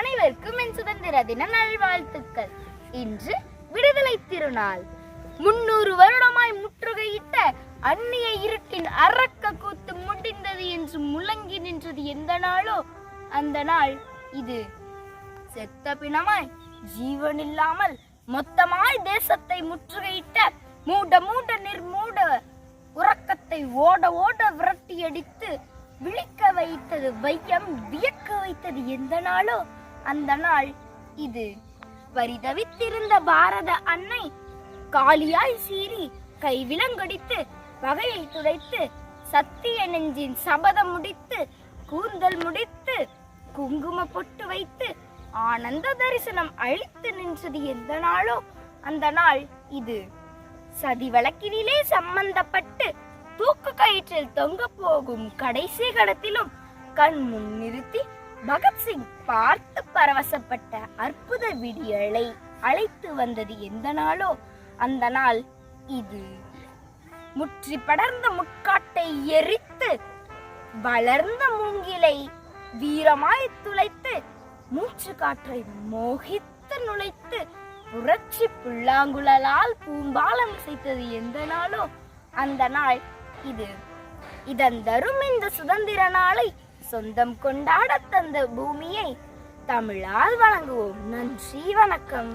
அனைவருக்கும் என் சுதந்திர தின நல்வாழ்த்துக்கள். இன்று விடுதலை திருநாள். 300 வருடமாய் முற்றுகையிட்ட அந்நிய இருட்டின் அரக்க கூத்து முடிந்தது என்று முழங்கி நின்றது எந்த நாளோ அந்த நாள் இது. செத்த பிணமாய் ஜீவனில்லாமல் மொத்தமாய் தேசத்தை முற்றுகையிட்ட மூட நிர்மூட உறக்கத்தை ஓட ஓட விரட்டி அடித்து விழிக்க வைத்தது வையம் வியக்க வைத்தது எந்த நாளோ அந்த நாள் இது. பரிதவித்திருந்த பாரத அன்னை காலியாய் சீறி கைவிலங்கடித்து பகையை துடைத்து சத்திய நெஞ்சின் சபதம் முடித்து கூந்தல் முடித்து குங்கும பொட்டு வைத்து ஆனந்த தரிசனம் அழித்து நின்றது எந்த நாளோ அந்த நாள் இது. சதி வழக்கினிலே சம்பந்தப்பட்டு தூக்கு கயிற்றில் தொங்க போகும் கடைசி கடத்திலும் கண் முன் நிறுத்தி பகத்சிங் பார்த்து பரவசப்பட்ட அற்புத விடியலை அழைத்து வந்தது எந்த நாளோ அந்த நாள் இது. முற்றி படர்ந்த முட்காட்டை எரித்து வளர்ந்த மூங்கிலை வீரமாய் துளைத்து மூச்சு காற்றை மோகித்து நுழைத்து புரட்சி புல்லாங்குழலால் பூம்பாலம் செய்தது எந்த நாளோ அந்த நாள் இது. இதந்தரும் இந்த சுதந்திர நாளை சொந்தம் கொண்டாட தந்த பூமியை தமிழால் வணங்குவோம். நன்றி, வணக்கம்.